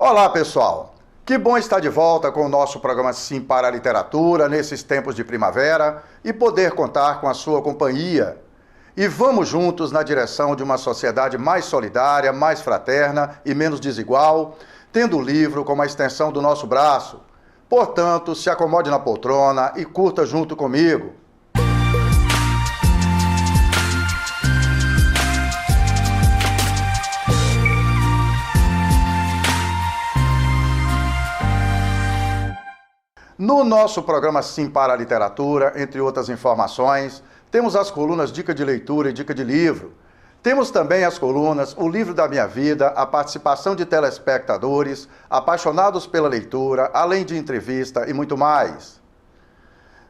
Olá, pessoal! Que bom estar de volta com o nosso programa Sim para a Literatura nesses tempos de primavera e poder contar com a sua companhia. E vamos juntos na direção de uma sociedade mais solidária, mais fraterna e menos desigual, tendo o livro como a extensão do nosso braço. Portanto, se acomode na poltrona e curta junto comigo. No nosso programa Sim para a Literatura, entre outras informações, temos as colunas Dica de Leitura e Dica de Livro. Temos também as colunas O Livro da Minha Vida, a participação de telespectadores, apaixonados pela leitura, além de entrevista e muito mais.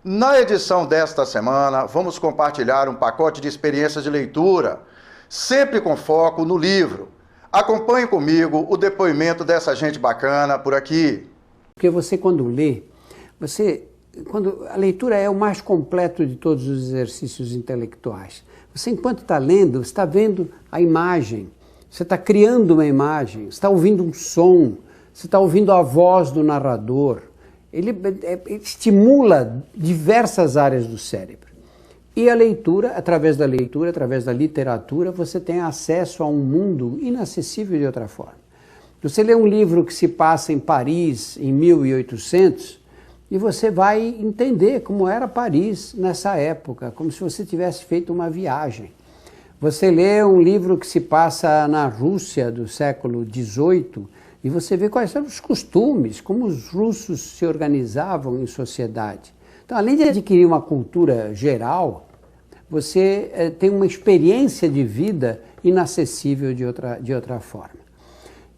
Na edição desta semana, vamos compartilhar um pacote de experiências de leitura, sempre com foco no livro. Acompanhe comigo o depoimento dessa gente bacana por aqui. Porque você, quando lê, a leitura é o mais completo de todos os exercícios intelectuais. Você, enquanto está lendo, você está vendo a imagem, você está criando uma imagem, você está ouvindo um som, você está ouvindo a voz do narrador. Ele estimula diversas áreas do cérebro. E a leitura, através da literatura, você tem acesso a um mundo inacessível de outra forma. Você lê um livro que se passa em Paris em 1800, e você vai entender como era Paris nessa época, como se você tivesse feito uma viagem. Você lê um livro que se passa na Rússia do século XVIII e você vê quais são os costumes, como os russos se organizavam em sociedade. Então, além de adquirir uma cultura geral, você tem uma experiência de vida inacessível de outra forma.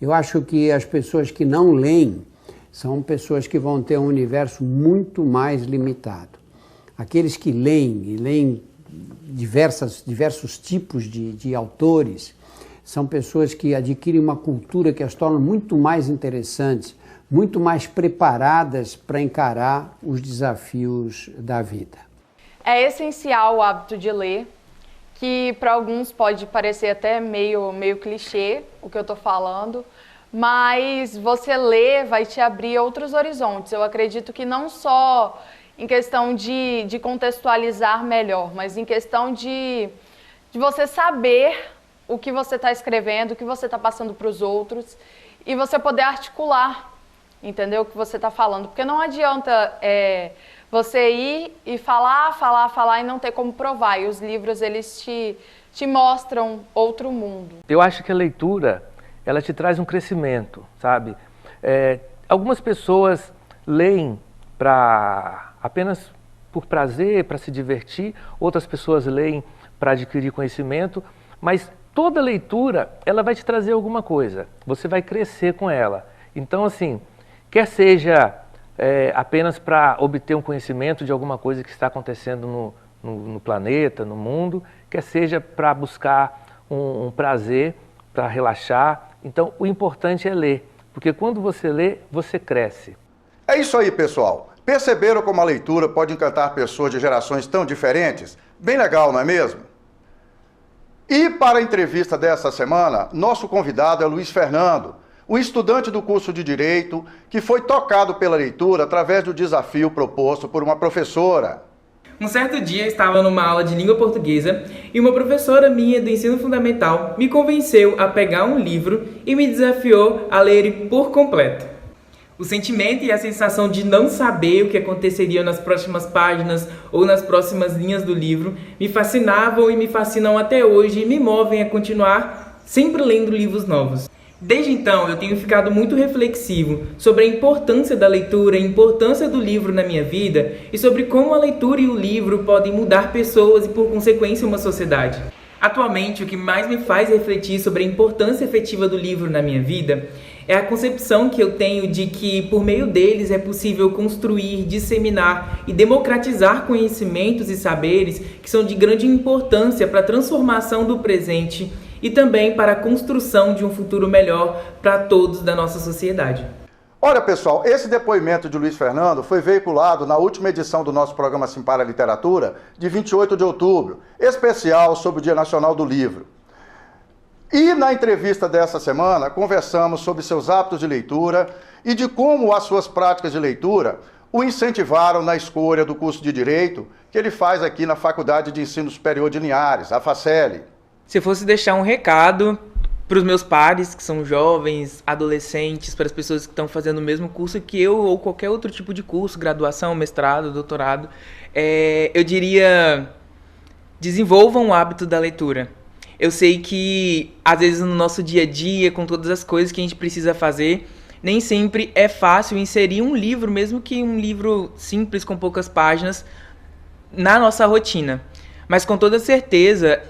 Eu acho que as pessoas que não leem são pessoas que vão ter um universo muito mais limitado. Aqueles que leem, e leem diversos tipos de autores, são pessoas que adquirem uma cultura que as torna muito mais interessantes, muito mais preparadas para encarar os desafios da vida. É essencial o hábito de ler, que para alguns pode parecer até meio clichê o que eu estou falando, mas você ler vai te abrir outros horizontes. Eu acredito que não só em questão de contextualizar melhor, mas em questão de você saber o que você está escrevendo, o que você está passando para os outros e você poder articular, entendeu? O que você está falando. Porque não adianta você ir e falar e não ter como provar. E os livros, eles te mostram outro mundo. Eu acho que a leitura, ela te traz um crescimento, sabe? Algumas pessoas leem apenas por prazer, para se divertir, outras pessoas leem para adquirir conhecimento, mas toda leitura, ela vai te trazer alguma coisa, você vai crescer com ela. Então, assim, quer seja apenas para obter um conhecimento de alguma coisa que está acontecendo no planeta, no mundo, quer seja para buscar um prazer, para relaxar. Então, o importante é ler, porque quando você lê, você cresce. É isso aí, pessoal. Perceberam como a leitura pode encantar pessoas de gerações tão diferentes? Bem legal, não é mesmo? E para a entrevista dessa semana, nosso convidado é Luiz Fernando, um estudante do curso de Direito que foi tocado pela leitura através do desafio proposto por uma professora. Um certo dia eu estava numa aula de língua portuguesa e uma professora minha do ensino fundamental me convenceu a pegar um livro e me desafiou a ler ele por completo. O sentimento e a sensação de não saber o que aconteceria nas próximas páginas ou nas próximas linhas do livro me fascinavam e me fascinam até hoje e me movem a continuar sempre lendo livros novos. Desde então, eu tenho ficado muito reflexivo sobre a importância da leitura, a importância do livro na minha vida e sobre como a leitura e o livro podem mudar pessoas e, por consequência, uma sociedade. Atualmente, o que mais me faz refletir sobre a importância efetiva do livro na minha vida é a concepção que eu tenho de que, por meio deles, é possível construir, disseminar e democratizar conhecimentos e saberes que são de grande importância para a transformação do presente e também para a construção de um futuro melhor para todos da nossa sociedade. Olha, pessoal, esse depoimento de Luiz Fernando foi veiculado na última edição do nosso programa Sim para a Literatura, de 28 de outubro, especial sobre o Dia Nacional do Livro. E na entrevista dessa semana, conversamos sobre seus hábitos de leitura e de como as suas práticas de leitura o incentivaram na escolha do curso de Direito que ele faz aqui na Faculdade de Ensino Superior de Linhares, a Faceli. Se eu fosse deixar um recado para os meus pares, que são jovens, adolescentes, para as pessoas que estão fazendo o mesmo curso que eu ou qualquer outro tipo de curso, graduação, mestrado, doutorado, eu diria, desenvolvam o hábito da leitura. Eu sei que, às vezes, no nosso dia a dia, com todas as coisas que a gente precisa fazer, nem sempre é fácil inserir um livro, mesmo que um livro simples, com poucas páginas, na nossa rotina. Mas, com toda certeza,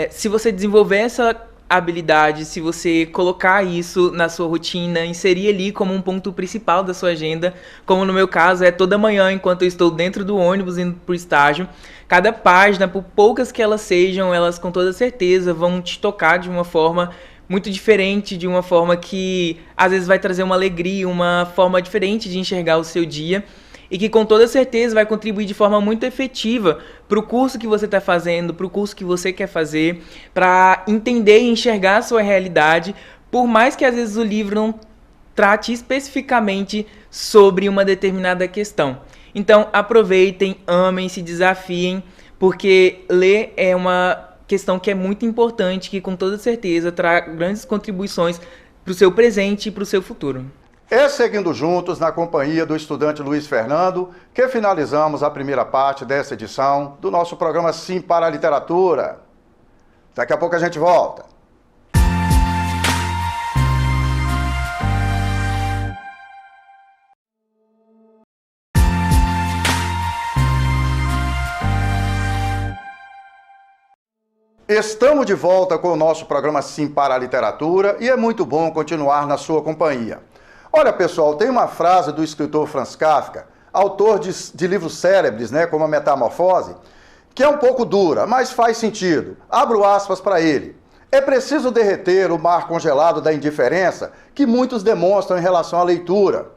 se você desenvolver essa habilidade, se você colocar isso na sua rotina, inserir ali como um ponto principal da sua agenda, como no meu caso é toda manhã enquanto eu estou dentro do ônibus indo para o estágio, cada página, por poucas que elas sejam, elas com toda certeza vão te tocar de uma forma muito diferente, de uma forma que às vezes vai trazer uma alegria, uma forma diferente de enxergar o seu dia, e que com toda certeza vai contribuir de forma muito efetiva para o curso que você está fazendo, para o curso que você quer fazer, para entender e enxergar a sua realidade, por mais que às vezes o livro não trate especificamente sobre uma determinada questão. Então aproveitem, amem, se desafiem, porque ler é uma questão que é muito importante, que com toda certeza trará grandes contribuições para o seu presente e para o seu futuro. É seguindo juntos na companhia do estudante Luiz Fernando que finalizamos a primeira parte dessa edição do nosso programa Sim para a Literatura. Daqui a pouco a gente volta. Estamos de volta com o nosso programa Sim para a Literatura e é muito bom continuar na sua companhia. Olha, pessoal, tem uma frase do escritor Franz Kafka, autor de livros célebres, como A Metamorfose, que é um pouco dura, mas faz sentido. Abro aspas para ele. É preciso derreter o mar congelado da indiferença que muitos demonstram em relação à leitura.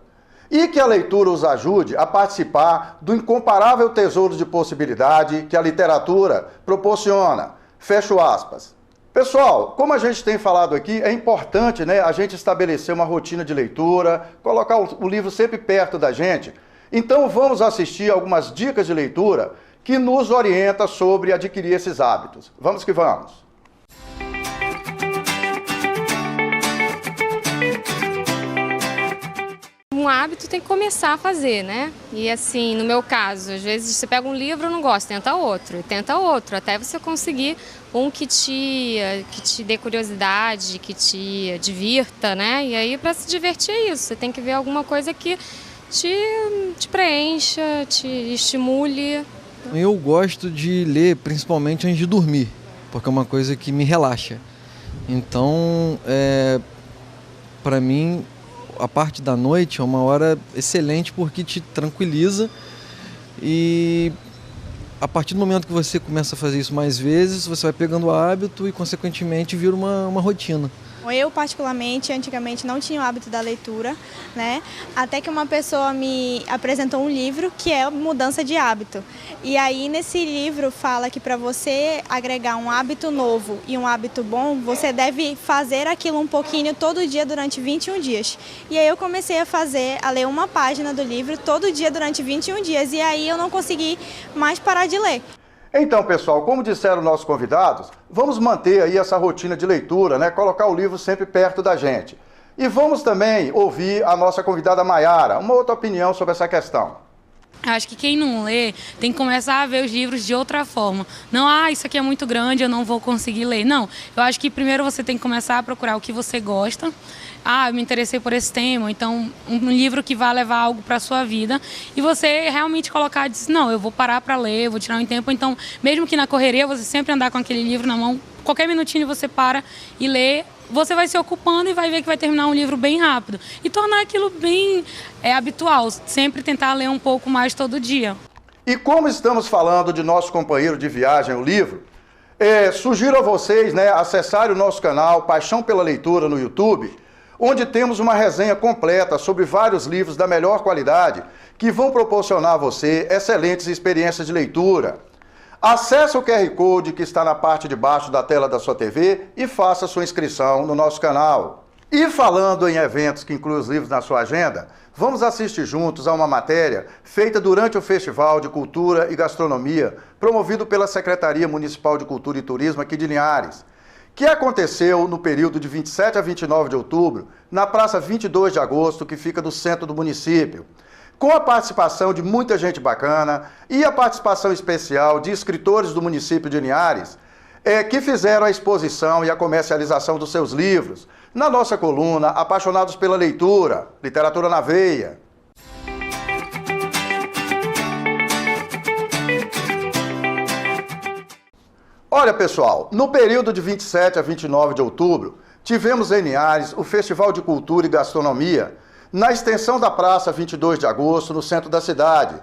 E que a leitura os ajude a participar do incomparável tesouro de possibilidade que a literatura proporciona. Fecho aspas. Pessoal, como a gente tem falado aqui, é importante a gente estabelecer uma rotina de leitura, colocar o livro sempre perto da gente. Então vamos assistir algumas dicas de leitura que nos orientam sobre adquirir esses hábitos. Vamos que vamos! Um hábito tem que começar a fazer, né? E assim, no meu caso, às vezes você pega um livro e não gosta, tenta outro, até você conseguir um que te dê curiosidade, que te divirta, né? E aí, para se divertir é isso, você tem que ver alguma coisa que te preencha, te estimule. Eu gosto de ler principalmente antes de dormir, porque é uma coisa que me relaxa. Então, para mim, a parte da noite é uma hora excelente porque te tranquiliza e a partir do momento que você começa a fazer isso mais vezes, você vai pegando o hábito e consequentemente vira uma rotina. Eu, particularmente, antigamente não tinha o hábito da leitura, né? Até que uma pessoa me apresentou um livro que é Mudança de Hábito. E aí, nesse livro, fala que para você agregar um hábito novo e um hábito bom, você deve fazer aquilo um pouquinho todo dia durante 21 dias. E aí eu comecei a ler uma página do livro todo dia durante 21 dias. E aí eu não consegui mais parar de ler. Então, pessoal, como disseram nossos convidados, vamos manter aí essa rotina de leitura, colocar o livro sempre perto da gente. E vamos também ouvir a nossa convidada Maiara, uma outra opinião sobre essa questão. Acho que quem não lê tem que começar a ver os livros de outra forma. Não, isso aqui é muito grande, eu não vou conseguir ler. Não, eu acho que primeiro você tem que começar a procurar o que você gosta. Eu me interessei por esse tema, então um livro que vai levar algo para a sua vida. E você realmente colocar, diz, não, eu vou parar para ler, vou tirar um tempo. Então, mesmo que na correria, você sempre andar com aquele livro na mão, qualquer minutinho você para e lê, você vai se ocupando e vai ver que vai terminar um livro bem rápido. E tornar aquilo bem habitual, sempre tentar ler um pouco mais todo dia. E como estamos falando de nosso companheiro de viagem, o livro, sugiro a vocês acessarem o nosso canal Paixão pela Leitura no YouTube, onde temos uma resenha completa sobre vários livros da melhor qualidade que vão proporcionar a você excelentes experiências de leitura. Acesse o QR Code que está na parte de baixo da tela da sua TV e faça sua inscrição no nosso canal. E falando em eventos que incluem os livros na sua agenda, vamos assistir juntos a uma matéria feita durante o Festival de Cultura e Gastronomia, promovido pela Secretaria Municipal de Cultura e Turismo aqui de Linhares, que aconteceu no período de 27 a 29 de outubro, na Praça 22 de Agosto, que fica no centro do município, com a participação de muita gente bacana e a participação especial de escritores do município de Linhares, que fizeram a exposição e a comercialização dos seus livros, na nossa coluna Apaixonados pela Leitura, Literatura na Veia. Olha, pessoal, no período de 27 a 29 de outubro, tivemos em Linhares o Festival de Cultura e Gastronomia, na extensão da Praça 22 de Agosto, no centro da cidade.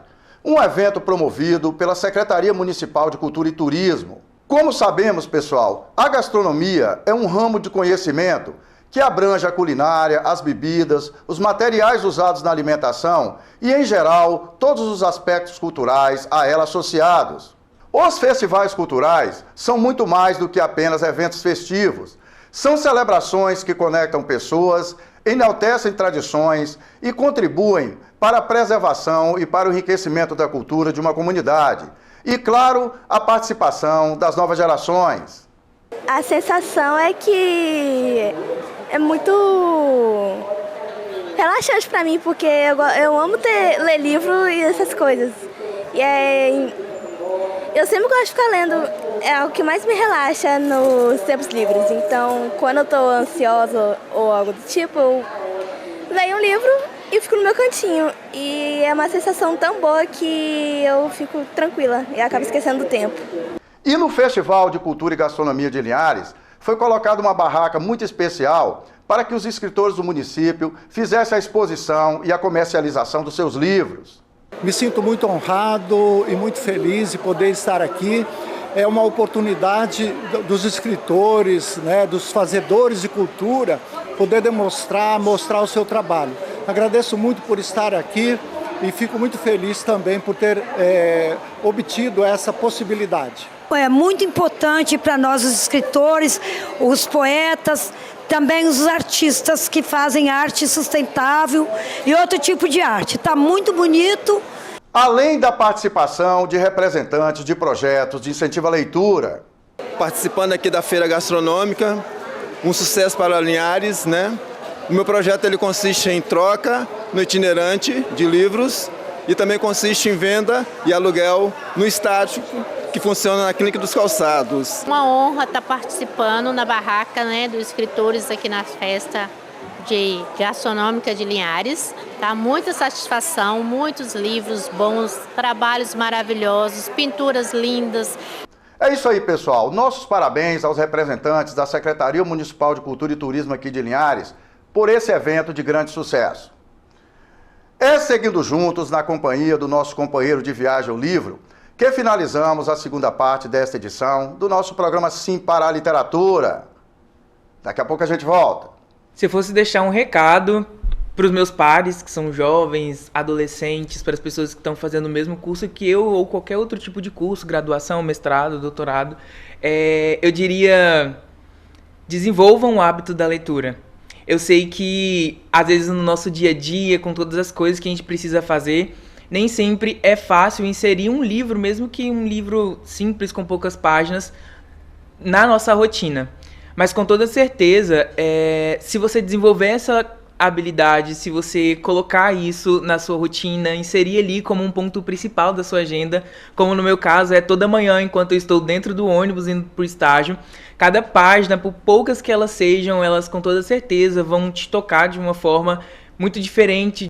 Um evento promovido pela Secretaria Municipal de Cultura e Turismo. Como sabemos, pessoal, a gastronomia é um ramo de conhecimento que abrange a culinária, as bebidas, os materiais usados na alimentação e, em geral, todos os aspectos culturais a ela associados. Os festivais culturais são muito mais do que apenas eventos festivos. São celebrações que conectam pessoas, enaltecem tradições e contribuem para a preservação e para o enriquecimento da cultura de uma comunidade. E, claro, a participação das novas gerações. A sensação é que é muito relaxante para mim, porque eu amo ler livro e essas coisas. Eu sempre gosto de ficar lendo, é o que mais me relaxa nos tempos livres. Então, quando eu estou ansiosa ou algo do tipo, eu leio um livro e fico no meu cantinho. E é uma sensação tão boa que eu fico tranquila e acabo esquecendo do tempo. E no Festival de Cultura e Gastronomia de Linhares, foi colocada uma barraca muito especial para que os escritores do município fizessem a exposição e a comercialização dos seus livros. Me sinto muito honrado e muito feliz de poder estar aqui. É uma oportunidade dos escritores, dos fazedores de cultura, poder mostrar o seu trabalho. Agradeço muito por estar aqui e fico muito feliz também por ter obtido essa possibilidade. É muito importante para nós, os escritores, os poetas, também os artistas que fazem arte sustentável e outro tipo de arte. Está muito bonito. Além da participação de representantes de projetos de incentivo à leitura. Participando aqui da Feira Gastronômica, um sucesso para Linhares, O meu projeto ele consiste em troca no itinerante de livros e também consiste em venda e aluguel no estático, que funciona na Clínica dos Calçados. Uma honra estar participando na barraca dos escritores aqui na festa gastronômica de Linhares. Tá muita satisfação, muitos livros bons, trabalhos maravilhosos, pinturas lindas. É isso aí, pessoal. Nossos parabéns aos representantes da Secretaria Municipal de Cultura e Turismo aqui de Linhares por esse evento de grande sucesso. Seguindo juntos na companhia do nosso companheiro de viagem ao livro, que finalizamos a segunda parte desta edição do nosso programa Sim para a Literatura. Daqui a pouco a gente volta. Se eu fosse deixar um recado para os meus pares, que são jovens, adolescentes, para as pessoas que estão fazendo o mesmo curso que eu ou qualquer outro tipo de curso, graduação, mestrado, doutorado, eu diria, desenvolvam o hábito da leitura. Eu sei que, às vezes, no nosso dia a dia, com todas as coisas que a gente precisa fazer, nem sempre é fácil inserir um livro, mesmo que um livro simples, com poucas páginas, na nossa rotina. Mas com toda certeza, se você desenvolver essa habilidade, se você colocar isso na sua rotina, inserir ali como um ponto principal da sua agenda, como no meu caso, toda manhã, enquanto eu estou dentro do ônibus indo para o estágio, cada página, por poucas que elas sejam, elas com toda certeza vão te tocar de uma forma muito diferente.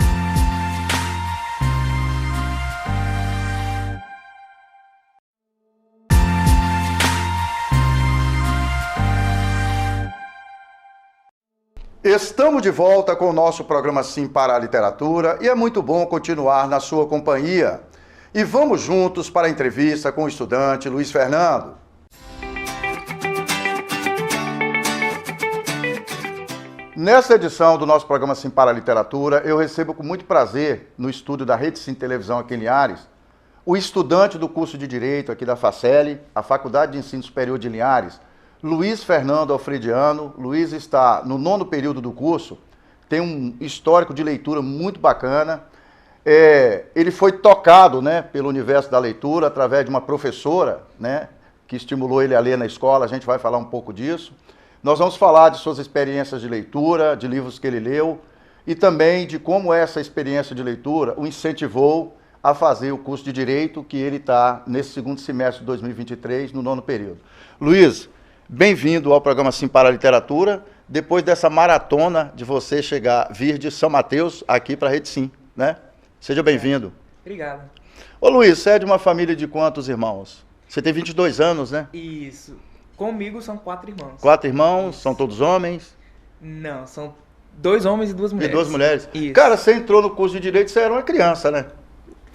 Estamos de volta com o nosso programa Sim para a Literatura e é muito bom continuar na sua companhia. E vamos juntos para a entrevista com o estudante Luiz Fernando. Nesta edição do nosso programa Sim para a Literatura, eu recebo com muito prazer, no estúdio da Rede Sim Televisão aqui em Linhares, o estudante do curso de Direito aqui da Faceli, a Faculdade de Ensino Superior de Linhares, Luiz Fernando Alfrediano. Luiz está no 9º período do curso, tem um histórico de leitura muito bacana. Ele foi tocado, né, pelo universo da leitura através de uma professora, né, que estimulou ele a ler na escola. A gente vai falar um pouco disso. Nós vamos falar de suas experiências de leitura, de livros que ele leu, e também de como essa experiência de leitura o incentivou a fazer o curso de Direito, que ele está nesse 2º semestre de 2023, no 9º período. Luiz, bem-vindo ao programa Sim para a Literatura, depois dessa maratona de você vir de São Mateus aqui para a Rede Sim, né? Seja bem-vindo. Obrigado. Ô Luiz, você é de uma família de quantos irmãos? Você tem 22 anos, né? Isso. Comigo são 4 irmãos. 4 irmãos, são todos homens? Não, são 2 homens e 2 mulheres. E 2 mulheres? Isso. Cara, você entrou no curso de Direito, você era uma criança, né?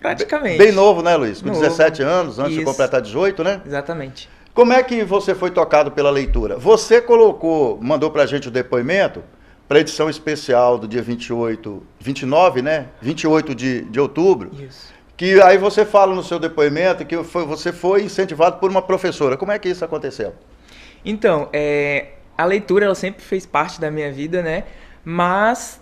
Praticamente. Bem novo, né, Luiz? Com Novo. 17 anos, antes de completar 18, né? Exatamente. Como é que você foi tocado pela leitura? Você mandou pra gente o depoimento para a edição especial do dia 29, né? 28 de outubro. Isso. Que aí você fala no seu depoimento que você foi incentivado por uma professora. Como é que isso aconteceu? Então, a leitura ela sempre fez parte da minha vida, né? Mas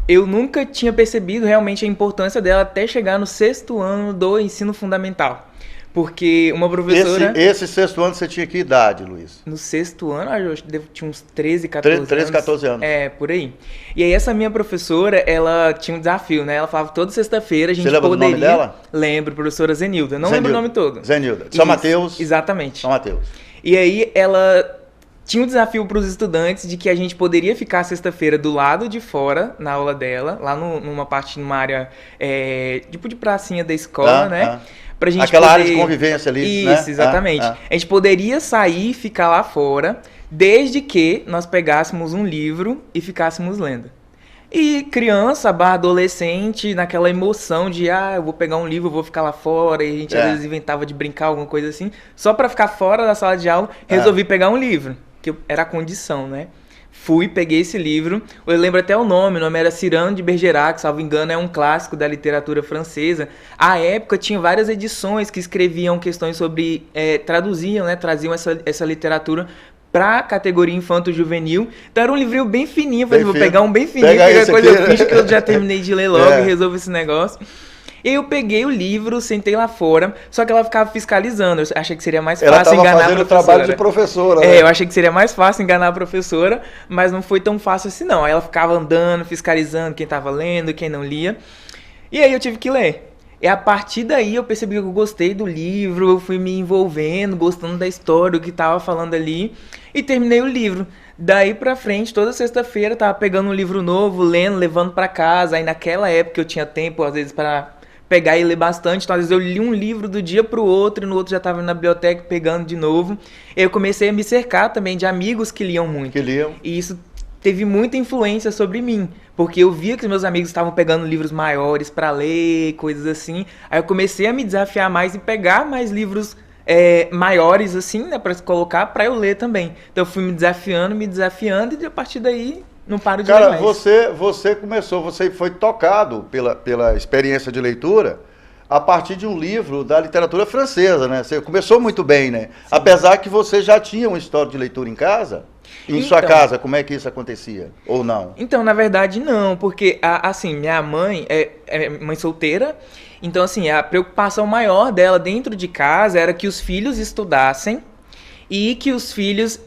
eu nunca tinha percebido realmente a importância dela até chegar no 6º ano do ensino fundamental. Porque uma professora... Esse 6º ano você tinha que idade, Luiz? No 6º ano, eu tinha uns 13, 14 anos. 13, 14 anos. Por aí. E aí essa minha professora, ela tinha um desafio, né? Ela falava toda sexta-feira a gente poderia... Você lembra do nome dela? Lembro, professora Zenilda. Não lembro o nome todo. Zenilda. São Mateus. Exatamente. São Mateus. E aí ela tinha um desafio para os estudantes de que a gente poderia ficar sexta-feira do lado de fora, na aula dela, lá numa área tipo de pracinha da escola, né? Pra gente aquela área de convivência ali, Isso, né? Exatamente. A gente poderia sair e ficar lá fora, desde que nós pegássemos um livro e ficássemos lendo. E criança, adolescente, naquela emoção de, eu vou pegar um livro, vou ficar lá fora, e a gente às vezes inventava de brincar, alguma coisa assim, só pra ficar fora da sala de aula, resolvi pegar um livro, que era a condição, né? Fui, peguei esse livro, eu lembro até o nome era Cyrano de Bergerac, salvo engano, é um clássico da literatura francesa. À época tinha várias edições que escreviam questões sobre, traduziam, né, traziam essa literatura para a categoria infanto-juvenil. Então era um livrinho bem fininho, falei, vou pegar um bem fininho, qualquer coisa eu fiz que eu já terminei de ler logo e resolvo esse negócio. E eu peguei o livro, sentei lá fora, só que ela ficava fiscalizando. Eu achei que seria mais fácil enganar a professora. Ela estava fazendo o trabalho de professora, né? Eu achei que seria mais fácil enganar a professora, mas não foi tão fácil assim não. Aí ela ficava andando, fiscalizando quem estava lendo, quem não lia. E aí eu tive que ler. E a partir daí eu percebi que eu gostei do livro, eu fui me envolvendo, gostando da história, do que estava falando ali, e terminei o livro. Daí pra frente, toda sexta-feira, eu tava pegando um livro novo, lendo, levando pra casa. Aí naquela época eu tinha tempo, às vezes, para pegar e ler bastante. Então, às vezes eu li um livro do dia pro outro, e no outro já tava na biblioteca pegando de novo. Eu comecei a me cercar também de amigos que liam muito. Que liam. E isso teve muita influência sobre mim, porque eu via que os meus amigos estavam pegando livros maiores para ler, coisas assim. Aí eu comecei a me desafiar mais e pegar mais livros maiores, assim, né, para colocar, para eu ler também. Então eu fui me desafiando, e a partir daí não paro de ler mais. Cara, você foi tocado pela experiência de leitura a partir de um livro da literatura francesa, né? Você começou muito bem, né? Sim. Apesar que você já tinha um histórico de leitura em casa. Em sua casa, como é que isso acontecia? Ou não? Então, na verdade, não. Porque, assim, minha mãe é mãe solteira. Então, assim, a preocupação maior dela dentro de casa era que os filhos estudassem e que os filhos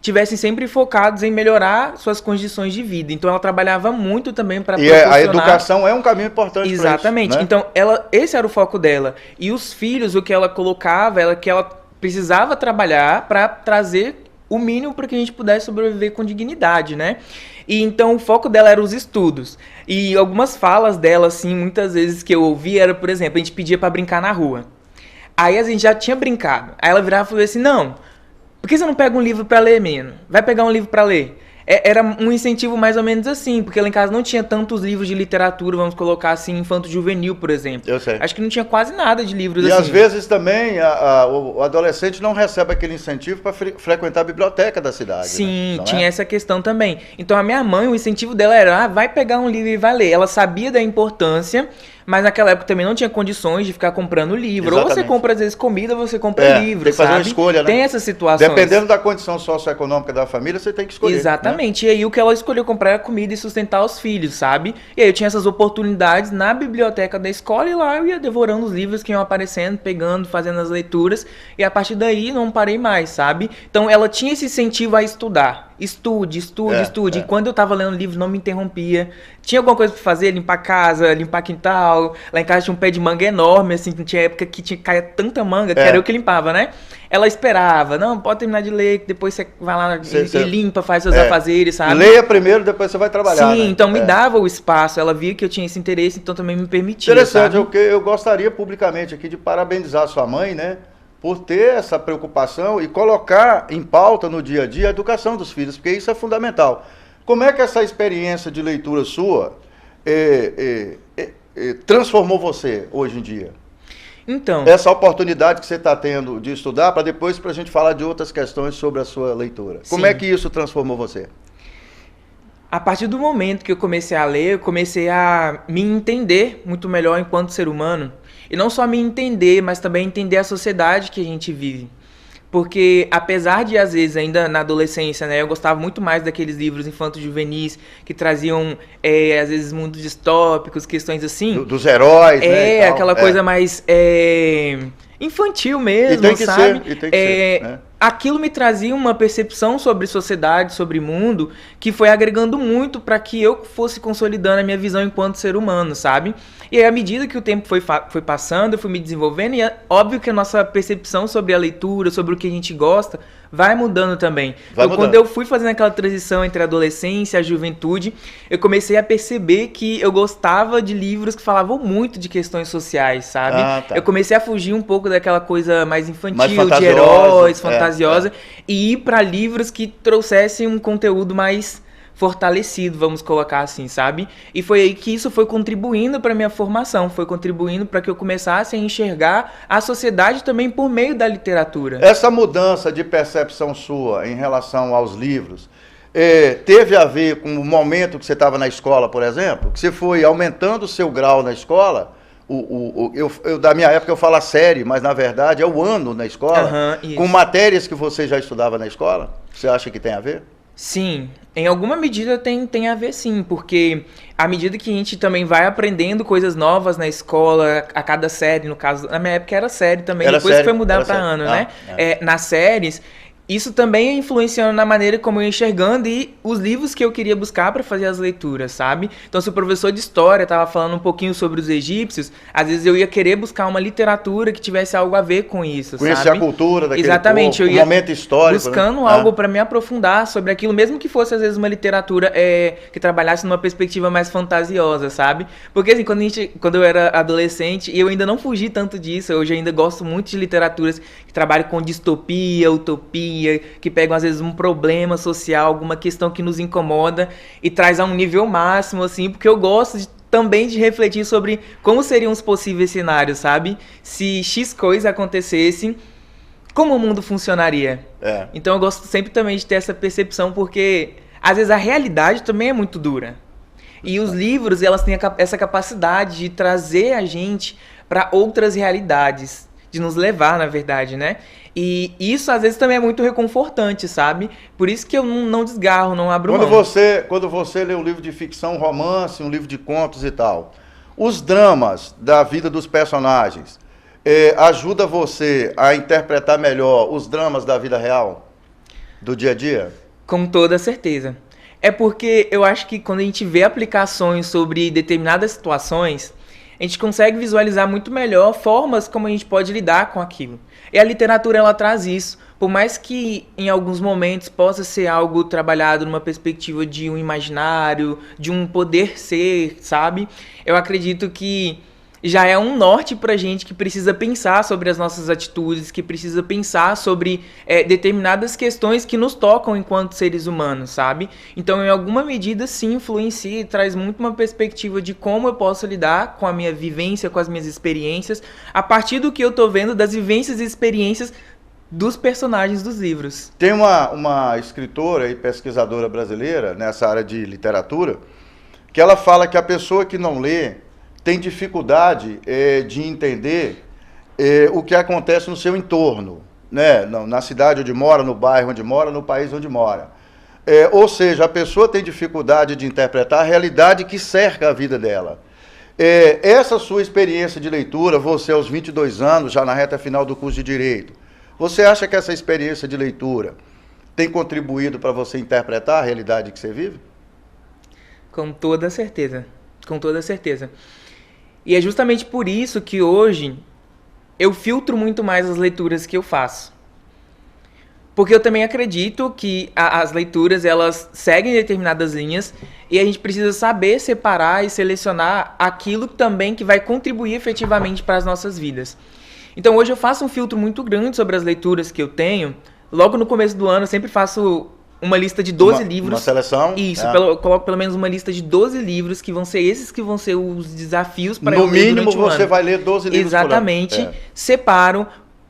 tivessem sempre focados em melhorar suas condições de vida. Então, ela trabalhava muito também para proporcionar... a educação é um caminho importante para isso. Exatamente. Né? Então, esse era o foco dela. E os filhos, o que ela colocava, era que ela precisava trabalhar para trazer o mínimo para que a gente pudesse sobreviver com dignidade, né? E então o foco dela era os estudos. E algumas falas dela, assim, muitas vezes que eu ouvi era, por exemplo, a gente pedia para brincar na rua. Aí a gente já tinha brincado. Aí ela virava e falou assim, não, por que você não pega um livro para ler, menino? Vai pegar um livro para ler. Era um incentivo mais ou menos assim, porque lá em casa não tinha tantos livros de literatura, vamos colocar assim, infanto-juvenil, por exemplo. Eu sei. Acho que não tinha quase nada de livros assim. E às vezes também o adolescente não recebe aquele incentivo para frequentar a biblioteca da cidade. Sim, né? Tinha essa questão também. Então a minha mãe, o incentivo dela era, vai pegar um livro e vai ler. Ela sabia da importância, Mas naquela época também não tinha condições de ficar comprando livro. Ou você compra, às vezes, comida, ou você compra livro, tem que fazer uma escolha, né? Tem essas situações. Dependendo da condição socioeconômica da família, você tem que escolher. Exatamente. Né? E aí o que ela escolheu comprar era comida e sustentar os filhos, sabe? E aí eu tinha essas oportunidades na biblioteca da escola e lá eu ia devorando os livros que iam aparecendo, pegando, fazendo as leituras. E a partir daí não parei mais, sabe? Então ela tinha esse incentivo a estudar. Estude. E quando eu tava lendo o livro, não me interrompia. Tinha alguma coisa pra fazer, limpar a casa, limpar quintal. Lá em casa tinha um pé de manga enorme, assim, tinha época que caia tanta manga, que era eu que limpava, né? Ela esperava, não, pode terminar de ler, que depois você vai lá e limpa, faz seus afazeres, sabe? Leia primeiro, depois você vai trabalhar. Sim, né? então me dava o espaço, ela via que eu tinha esse interesse, então também me permitia. Interessante, sabe? eu gostaria publicamente aqui de parabenizar sua mãe, né? Por ter essa preocupação e colocar em pauta no dia a dia a educação dos filhos, porque isso é fundamental. Como é que essa experiência de leitura sua transformou você hoje em dia? Então, essa oportunidade que você está tendo de estudar, para depois a gente falar de outras questões sobre a sua leitura. Como é que isso transformou você? A partir do momento que eu comecei a ler, eu comecei a me entender muito melhor enquanto ser humano. E não só me entender, mas também entender a sociedade que a gente vive. Porque apesar de, às vezes, ainda na adolescência, né, eu gostava muito mais daqueles livros infanto-juvenis que traziam, às vezes, mundos distópicos, questões assim. Dos heróis, né? Aquela coisa mais infantil mesmo, e tem que sabe? Ser, né? Aquilo me trazia uma percepção sobre sociedade, sobre mundo, que foi agregando muito para que eu fosse consolidando a minha visão enquanto ser humano, sabe? E aí, à medida que o tempo foi passando, eu fui me desenvolvendo, e é óbvio que a nossa percepção sobre a leitura, sobre o que a gente gosta, vai mudando também. Quando eu fui fazendo aquela transição entre a adolescência e a juventude, eu comecei a perceber que eu gostava de livros que falavam muito de questões sociais, sabe? Eu comecei a fugir um pouco daquela coisa mais infantil, de heróis, fantasiosa, e ir para livros que trouxessem um conteúdo mais fortalecido, vamos colocar assim, sabe? E foi aí que isso foi contribuindo para minha formação, foi contribuindo para que eu começasse a enxergar a sociedade também por meio da literatura. Essa mudança de percepção sua em relação aos livros teve a ver com o momento que você estava na escola, por exemplo? Que você foi aumentando o seu grau na escola? Da minha época eu falo a série, mas na verdade é o ano na escola, com matérias que você já estudava na escola? Você acha que tem a ver? Sim, em alguma medida tem a ver sim, porque à medida que a gente também vai aprendendo coisas novas na escola, a cada série, no caso, na minha época era série também, depois que foi mudar para ano, né? Nas séries, isso também influenciando na maneira como eu ia enxergando e os livros que eu queria buscar para fazer as leituras, sabe? Então, se o professor de história estava falando um pouquinho sobre os egípcios, às vezes eu ia querer buscar uma literatura que tivesse algo a ver com isso, conhecer sabe? A cultura daquele Exatamente, povo, eu ia o momento histórico, buscando algo para me aprofundar sobre aquilo, mesmo que fosse às vezes uma literatura que trabalhasse numa perspectiva mais fantasiosa, sabe? Porque assim, quando eu era adolescente, e eu ainda não fugi tanto disso, hoje eu ainda gosto muito de literaturas que trabalham com distopia, utopia, que pegam às vezes um problema social, alguma questão que nos incomoda e traz a um nível máximo, assim, porque eu gosto também de refletir sobre como seriam os possíveis cenários, sabe? Se X coisa acontecesse, como o mundo funcionaria? Então eu gosto sempre também de ter essa percepção, porque às vezes a realidade também é muito dura. E os livros, elas têm essa capacidade de trazer a gente para outras realidades, de nos levar, na verdade, né? E isso, às vezes, também é muito reconfortante, sabe? Por isso que eu não desgarro, não abro mão. Quando você lê um livro de ficção, romance, um livro de contos e tal, os dramas da vida dos personagens ajuda você a interpretar melhor os dramas da vida real, do dia a dia? Com toda certeza. É porque eu acho que quando a gente vê aplicações sobre determinadas situações, a gente consegue visualizar muito melhor formas como a gente pode lidar com aquilo. E a literatura, ela traz isso. Por mais que em alguns momentos possa ser algo trabalhado numa perspectiva de um imaginário, de um poder ser, sabe? Eu acredito que já é um norte pra gente que precisa pensar sobre as nossas atitudes, que precisa pensar sobre determinadas questões que nos tocam enquanto seres humanos, sabe? Então, em alguma medida, sim, influencia e traz muito uma perspectiva de como eu posso lidar com a minha vivência, com as minhas experiências, a partir do que eu tô vendo das vivências e experiências dos personagens dos livros. Tem uma escritora e pesquisadora brasileira nessa área de literatura, que ela fala que a pessoa que não lê tem dificuldade de entender o que acontece no seu entorno, né? Na cidade onde mora, no bairro onde mora, no país onde mora. Ou seja, a pessoa tem dificuldade de interpretar a realidade que cerca a vida dela. Essa sua experiência de leitura, você aos 22 anos, já na reta final do curso de Direito, você acha que essa experiência de leitura tem contribuído para você interpretar a realidade que você vive? Com toda certeza, com toda certeza. E é justamente por isso que hoje eu filtro muito mais as leituras que eu faço. Porque eu também acredito que as leituras, elas seguem determinadas linhas e a gente precisa saber separar e selecionar aquilo também que vai contribuir efetivamente para as nossas vidas. Então hoje eu faço um filtro muito grande sobre as leituras que eu tenho. Logo no começo do ano eu sempre faço uma lista de 12 livros. Uma seleção? Isso, eu coloco pelo menos uma lista de 12 livros que vão ser esses que vão ser os desafios para eu ler durante o ano. No mínimo você vai ler 12 livros Exatamente, por ano. Separo.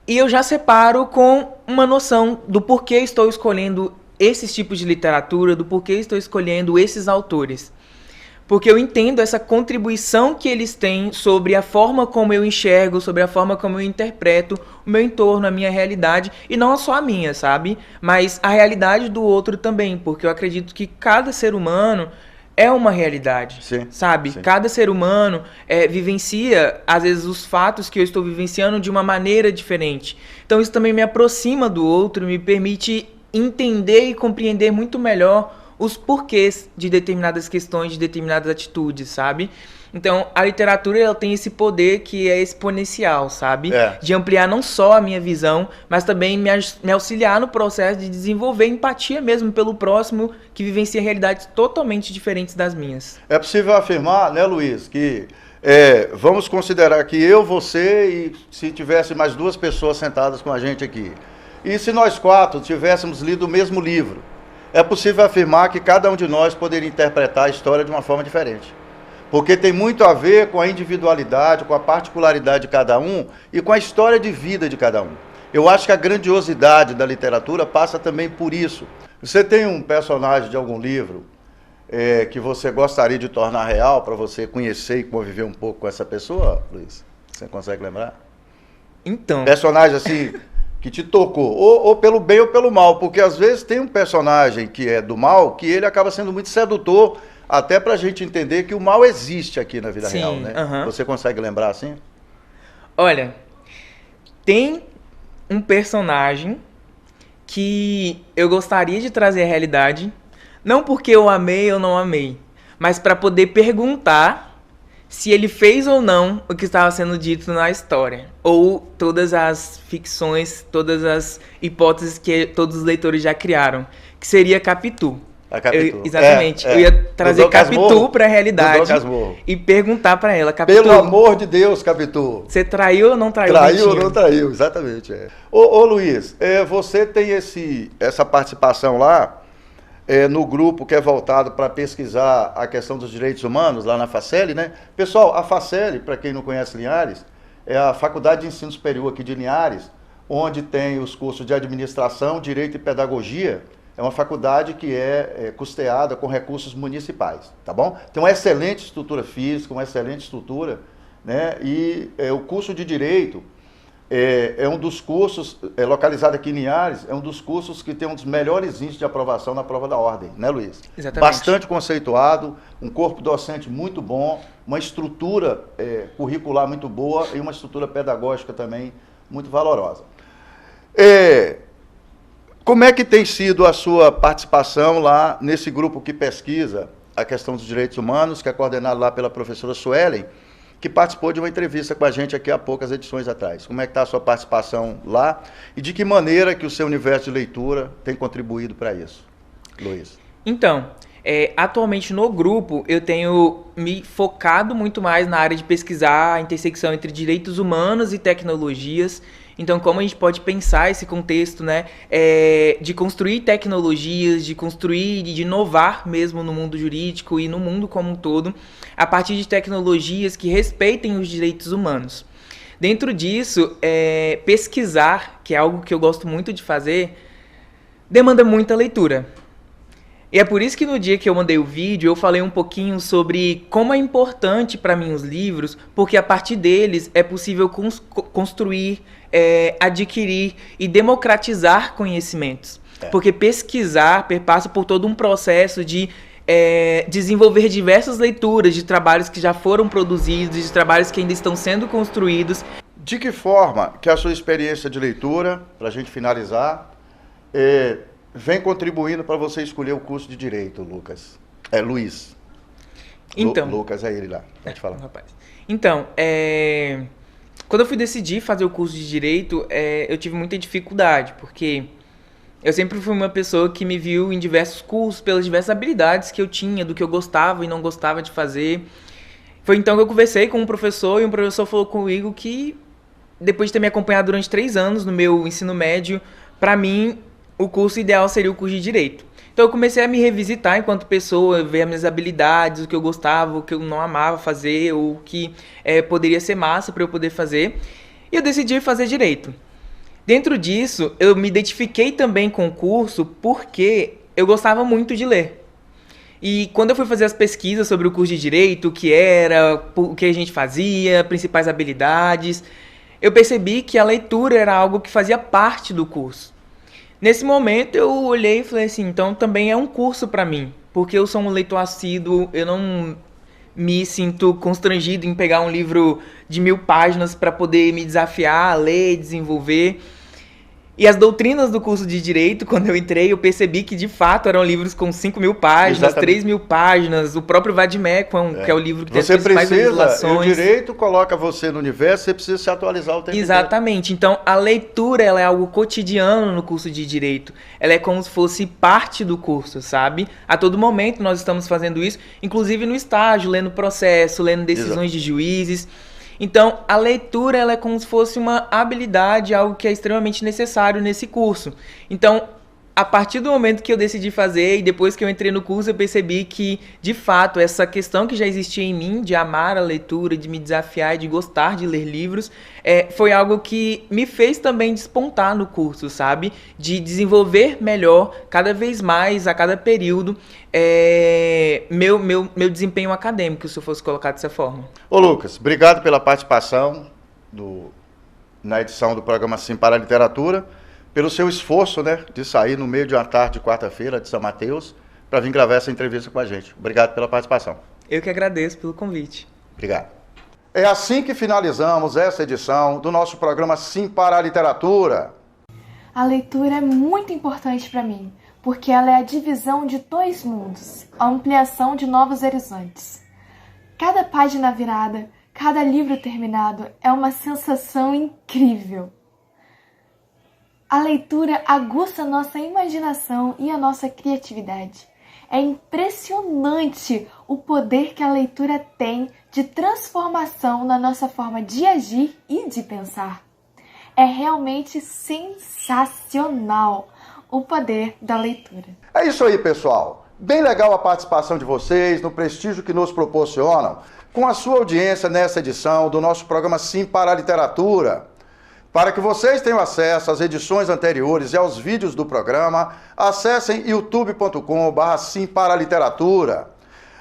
E eu já separo com uma noção do porquê estou escolhendo esses tipos de literatura, do porquê estou escolhendo esses autores. Porque eu entendo essa contribuição que eles têm sobre a forma como eu enxergo, sobre a forma como eu interpreto o meu entorno, a minha realidade, e não só a minha, sabe? Mas a realidade do outro também, porque eu acredito que cada ser humano é uma realidade, sabe? Sim. Cada ser humano vivencia, às vezes, os fatos que eu estou vivenciando de uma maneira diferente. Então isso também me aproxima do outro, me permite entender e compreender muito melhor os porquês de determinadas questões, de determinadas atitudes, sabe? Então, a literatura ela tem esse poder que é exponencial, sabe? De ampliar não só a minha visão, mas também me auxiliar no processo de desenvolver empatia mesmo pelo próximo que vivencia realidades totalmente diferentes das minhas. É possível afirmar, né, Luiz, que vamos considerar que eu, você e se tivesse mais 2 pessoas sentadas com a gente aqui, e se nós 4 tivéssemos lido o mesmo livro, é possível afirmar que cada um de nós poderia interpretar a história de uma forma diferente. Porque tem muito a ver com a individualidade, com a particularidade de cada um e com a história de vida de cada um. Eu acho que a grandiosidade da literatura passa também por isso. Você tem um personagem de algum livro que você gostaria de tornar real para você conhecer e conviver um pouco com essa pessoa, Luiz? Você consegue lembrar? Então... Personagem assim... que te tocou, ou pelo bem ou pelo mal, porque às vezes tem um personagem que é do mal, que ele acaba sendo muito sedutor, até pra gente entender que o mal existe aqui na vida real, né? Você consegue lembrar assim? Olha, tem um personagem que eu gostaria de trazer à realidade, não porque eu amei ou não amei, mas para poder perguntar se ele fez ou não o que estava sendo dito na história. Ou todas as ficções, todas as hipóteses que todos os leitores já criaram. Que seria Capitu. Capitu. Exatamente. Eu ia trazer Capitu para a realidade e perguntar para ela, Capitu... Pelo amor de Deus, Capitu. Você traiu ou não traiu? Traiu ou não traiu, exatamente. Ô Luiz, você tem essa participação lá, no grupo que é voltado para pesquisar a questão dos direitos humanos, lá na Faceli, né? Pessoal, a Faceli, para quem não conhece Linhares, é a Faculdade de Ensino Superior aqui de Linhares, onde tem os cursos de Administração, Direito e Pedagogia. É uma faculdade que é custeada com recursos municipais, tá bom? Tem uma excelente estrutura física, uma excelente estrutura, né? E o curso de Direito é um dos cursos, localizado aqui em Linhares, é um dos cursos que tem um dos melhores índices de aprovação na prova da ordem, né, Luiz? Exatamente. Bastante conceituado, um corpo docente muito bom, uma estrutura curricular muito boa e uma estrutura pedagógica também muito valorosa. Como é que tem sido a sua participação lá nesse grupo que pesquisa a questão dos direitos humanos, que é coordenado lá pela professora Suelen, que participou de uma entrevista com a gente aqui há poucas edições atrás? Como é que está a sua participação lá e de que maneira que o seu universo de leitura tem contribuído para isso, Luiz? Então, atualmente no grupo eu tenho me focado muito mais na área de pesquisar a intersecção entre direitos humanos e tecnologias. Então, como a gente pode pensar esse contexto, né, de construir tecnologias, de construir e de inovar mesmo no mundo jurídico e no mundo como um todo, a partir de tecnologias que respeitem os direitos humanos. Dentro disso, pesquisar, que é algo que eu gosto muito de fazer, demanda muita leitura. E é por isso que no dia que eu mandei o vídeo, eu falei um pouquinho sobre como é importante para mim os livros, porque a partir deles é possível construir, adquirir e democratizar conhecimentos. Porque pesquisar perpassa por todo um processo de desenvolver diversas leituras de trabalhos que já foram produzidos, de trabalhos que ainda estão sendo construídos. De que forma que a sua experiência de leitura, para a gente finalizar, vem contribuindo para você escolher o curso de Direito, Lucas? Luiz. Então, Lucas, é ele lá. Pode falar. Rapaz. Então, quando eu fui decidir fazer o curso de Direito, eu tive muita dificuldade, porque eu sempre fui uma pessoa que me viu em diversos cursos, pelas diversas habilidades que eu tinha, do que eu gostava e não gostava de fazer. Foi então que eu conversei com um professor, e um professor falou comigo que, depois de ter me acompanhado durante 3 anos no meu ensino médio, para mim, o curso ideal seria o curso de Direito. Então eu comecei a me revisitar enquanto pessoa, ver as minhas habilidades, o que eu gostava, o que eu não amava fazer, ou o que poderia ser massa para eu poder fazer. E eu decidi fazer Direito. Dentro disso, eu me identifiquei também com o curso porque eu gostava muito de ler. E quando eu fui fazer as pesquisas sobre o curso de Direito, o que era, o que a gente fazia, principais habilidades, eu percebi que a leitura era algo que fazia parte do curso. Nesse momento eu olhei e falei assim, então também é um curso para mim, porque eu sou um leitor assíduo, eu não me sinto constrangido em pegar um livro de 1000 páginas para poder me desafiar a ler, desenvolver. E as doutrinas do curso de Direito, quando eu entrei, eu percebi que de fato eram livros com 5.000 páginas, 3.000 páginas, o próprio Vadimecum, que é o livro que tem as principais legislações. O Direito coloca você no universo, você precisa se atualizar o tempo inteiro. Exatamente. Então, a leitura ela é algo cotidiano no curso de Direito. Ela é como se fosse parte do curso, sabe? A todo momento nós estamos fazendo isso, inclusive no estágio, lendo processo, lendo decisões de juízes. Então, a leitura ela é como se fosse uma habilidade, algo que é extremamente necessário nesse curso. Então, a partir do momento que eu decidi fazer e depois que eu entrei no curso, eu percebi que, de fato, essa questão que já existia em mim, de amar a leitura, de me desafiar e de gostar de ler livros, foi algo que me fez também despontar no curso, sabe? De desenvolver melhor, cada vez mais, a cada período, meu desempenho acadêmico, se eu fosse colocar dessa forma. Ô Lucas, obrigado pela participação na edição do programa Sim para a Literatura, pelo seu esforço, né, de sair no meio de uma tarde de quarta-feira de São Mateus para vir gravar essa entrevista com a gente. Obrigado pela participação. Eu que agradeço pelo convite. Obrigado. É assim que finalizamos essa edição do nosso programa Sim para a Literatura. A leitura é muito importante para mim, porque ela é a divisão de 2 mundos, a ampliação de novos horizontes. Cada página virada, cada livro terminado é uma sensação incrível. A leitura aguça nossa imaginação e a nossa criatividade. É impressionante o poder que a leitura tem de transformação na nossa forma de agir e de pensar. É realmente sensacional o poder da leitura. É isso aí, pessoal. Bem legal a participação de vocês, no prestígio que nos proporcionam, com a sua audiência nessa edição do nosso programa Sim para a Literatura. Para que vocês tenham acesso às edições anteriores e aos vídeos do programa, acessem youtube.com/Sim para a Literatura.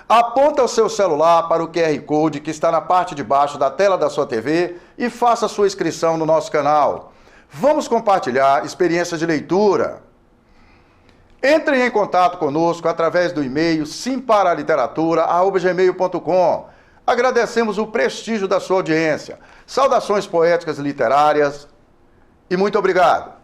Aponta o seu celular para o QR Code que está na parte de baixo da tela da sua TV e faça sua inscrição no nosso canal. Vamos compartilhar experiências de leitura. Entrem em contato conosco através do e-mail simparaliteratura@gmail.com. Agradecemos o prestígio da sua audiência. Saudações poéticas e literárias e muito obrigado.